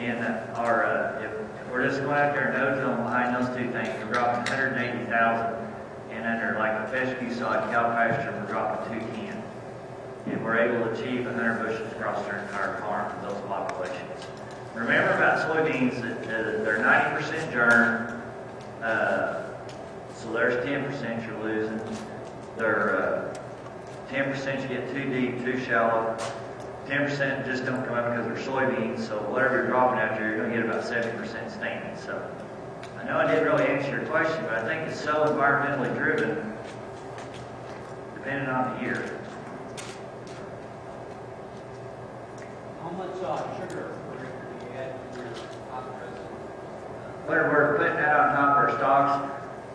And if we're just going out there and nose on behind those two things, we're dropping 180,000. And under like a fescue sod cow pasture, we're dropping 210. And we're able to achieve 100 bushels across their entire farm with those populations. Remember about soybeans that they're 90% germ, so there's 10% you're losing. They're 10% you get too deep, too shallow. 10% just don't come up because they're soybeans, so whatever you're dropping out there, you're going to get about 70% standing. So I know I didn't really answer your question, but I think it's so environmentally driven, depending on the year. How much sugar per acre do you add to your phosphorus? Whether we're putting that on top of our stocks,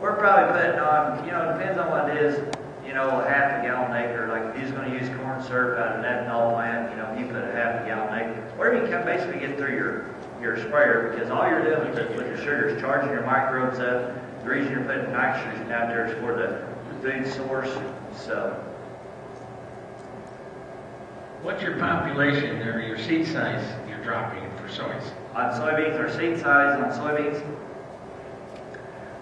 we're probably putting on, it depends on what it is, half a gallon acre. Like if he's going to use corn syrup out of an ethanol plant, you put a half a gallon acre. Whatever you can basically get through your sprayer, because all you're doing with the sugar is charging your microbes up. The reason you're putting nitrogen out there is for the food source. So, what's your population or your seed size you're dropping for soys? On soybeans, our seed size on soybeans,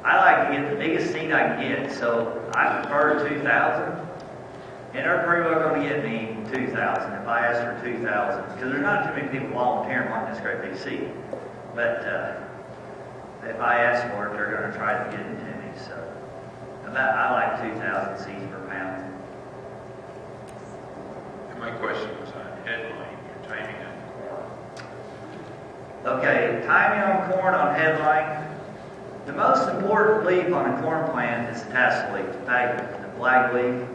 I like to get the biggest seed I can get, so I prefer 2,000. And they're pretty well going to get me 2,000 if I ask for 2,000, because there's not too many people volunteering wanting this great big seed. But if I ask for it, they're going to try to get it to me. So I like 2,000 seeds per pound. And my question was on headline, your timing on corn. Okay, timing on corn on headline. The most important leaf on a corn plant is the tassel leaf, the flag leaf,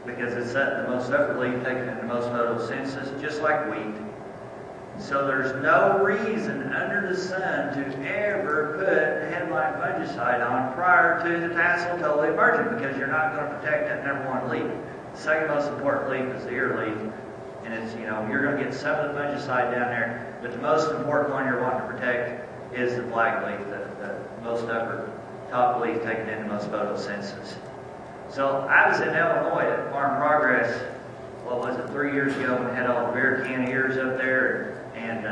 because it's the most upper leaf taken in the most photosynthesis, just like wheat. So there's no reason under the sun to ever put headline fungicide on prior to the tassel totally emerging, because you're not going to protect that number one leaf. The second most important leaf is the ear leaf, and it's, you're going to get some of the fungicide down there, but the most important one you're wanting to protect is the flag leaf, the most upper top leaf taken in the most photosynthesis. So I was in Illinois at Farm Progress, 3 years ago, when we had all the beer can ears up there, and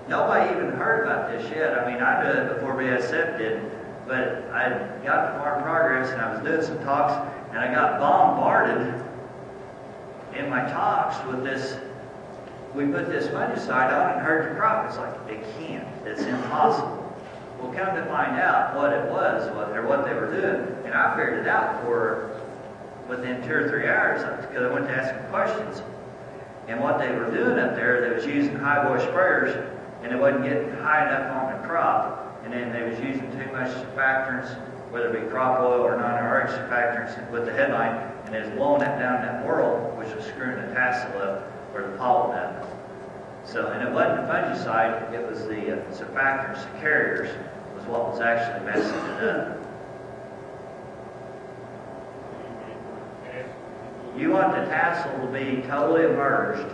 nobody even heard about this yet. I mean, I knew it before BSF did, but I got to Farm Progress and I was doing some talks, and I got bombarded in my talks with this. We put this fungicide on and hurt your crop. It's like, they can't. It's impossible. Well, come to find out what it was, what they were doing, and I figured it out within 2 or 3 hours, because I went to ask them questions. And what they were doing up there, they was using high boy sprayers, and it wasn't getting high enough on the crop, and then they was using too much surfactants, whether it be crop oil or non-RX surfactants with the headline, and it was blowing that down in that whorl, which was screwing the tassel up where the pollen up. So, and it wasn't the fungicide, it was the surfactants, the carriers, was what was actually messing it up. You want the tassel to be totally emerged.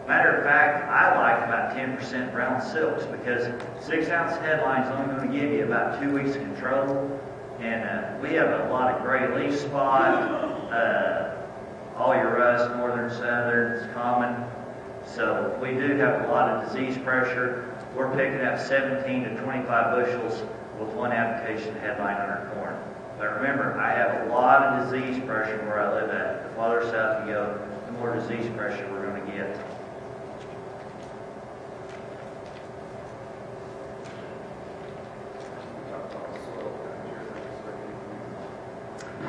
Matter of fact, I like about 10% brown silks, because 6-ounce headline is only going to give you about 2 weeks of control. And we have a lot of gray leaf spot, all your rust, northern, southern, is common. So we do have a lot of disease pressure. We're picking up 17 to 25 bushels with one application headline on our corn. But remember, I have a lot of disease pressure where I live at. The farther south you go, the more disease pressure we're going to get.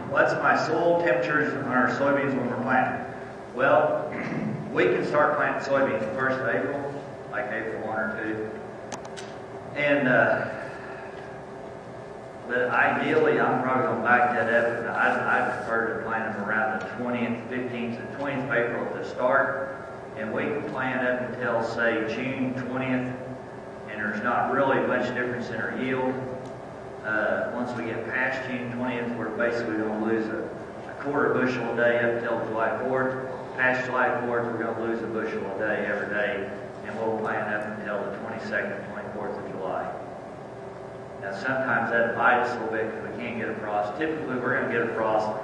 What's my soil temperatures on our soybeans when we're planting? Well, we can start planting soybeans the 1st of April, like April 1 or 2. And, but ideally, I'm probably going to back that up. I prefer to plant them around the 20th, 15th, to 20th of April to start. And we can plant up until, say, June 20th. And there's not really much difference in our yield. Once we get past June 20th, we're basically going to lose a quarter bushel a day up until July 4th. Past July 4th, we're going to lose a bushel a day every day, and we'll plant up until the 22nd, 24th of July. Now, sometimes that bites us a little bit because we can't get a frost. Typically, we're going to get a frost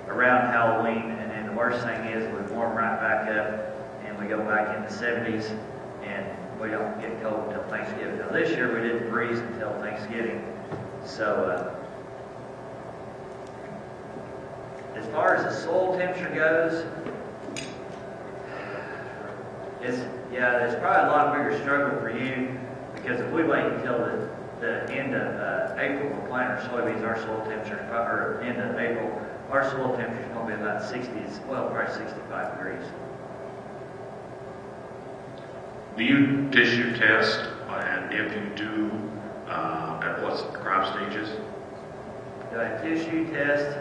around Halloween, and then the worst thing is we warm right back up, and we go back in the 70s, and we don't get cold until Thanksgiving. Now this year we didn't freeze until Thanksgiving. So as far as the soil temperature goes, it's probably a lot bigger struggle for you, because if we wait until the end of April to plant our soybeans, our soil temperature, or end of April, our soil temperature is going to be about 60s, well, probably 65 degrees. Do you tissue test, and if you do, at what crop stages? Do I tissue test?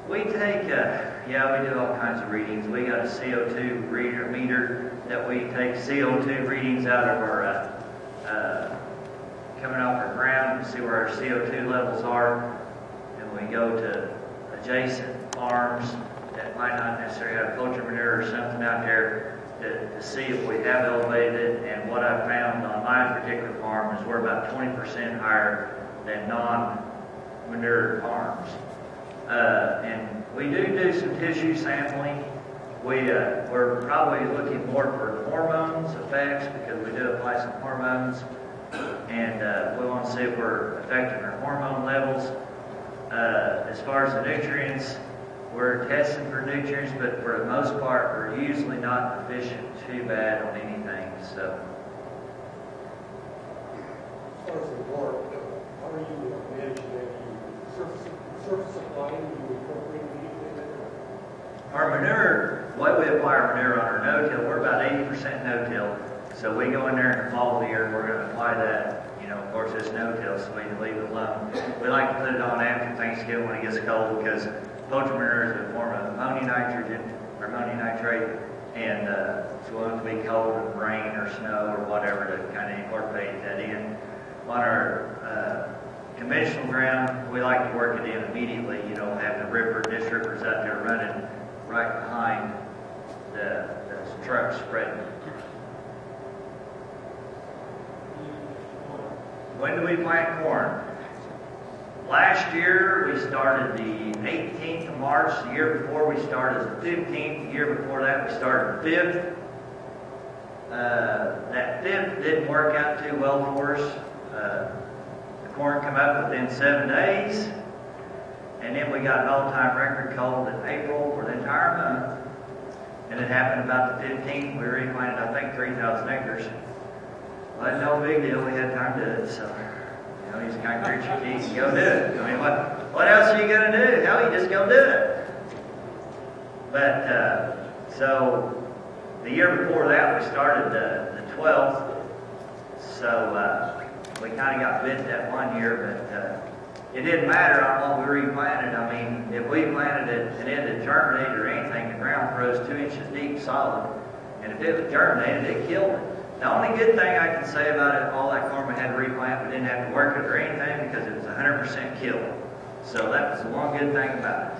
We take, we do all kinds of readings. We got a CO2 meter that we take CO2 readings out of our, coming off our ground to see where our CO2 levels are. And we go to adjacent farms that might not necessarily have poultry manure or something out there to see if we have elevated it. And what I found on my particular farm is we're about 20% higher than non-manure farms. And we do some tissue sampling. We're probably looking more for hormones effects, because we do apply some hormones, and we want to see if we're affecting our hormone levels. As far as the nutrients, we're testing for nutrients, but for the most part, we're usually not deficient too bad on anything. So, as far as the water, how are you managing that? Surface supply, you incorporate anything? our manure, the way we apply our manure on our no-till, we're about 80% no-till. So we go in there in the fall of the year, we're going to apply that. You know, of course, it's no-till, so we can leave it alone. We like to put it on after Thanksgiving when it gets cold, because poultry manure is a form of ammonium nitrogen, or ammonium nitrate, and so we want it to be cold and rain or snow or whatever to kind of incorporate that in. On our conventional ground, we like to work it in immediately. You don't have the disc rippers out there running right behind the truck spreading. When do we plant corn? Last year we started the 18th of March. The year before we started the 15th. The year before that we started the 5th. That 5th didn't work out too well for us. The corn came up within 7 days. And then we got an all-time record cold in April for the entire month. And it happened about the 15th. We replanted, I think, 3,000 acres. Well, that's no big deal. We had time to do it. So, you know, you just kind of grit your teeth and go do it. I mean, what else are you going to do? Hell, you just go do it. But, so, the year before that, we started the 12th. So, we kind of got bit that one year, but it didn't matter on what we replanted. I mean, if we planted it and it had germinated or anything, the ground froze 2 inches deep solid. And if it was germinated, it killed it. The only good thing I can say about it, all that corn we had to replant, we didn't have to work it or anything, because it was 100% killed. So that was the one good thing about it.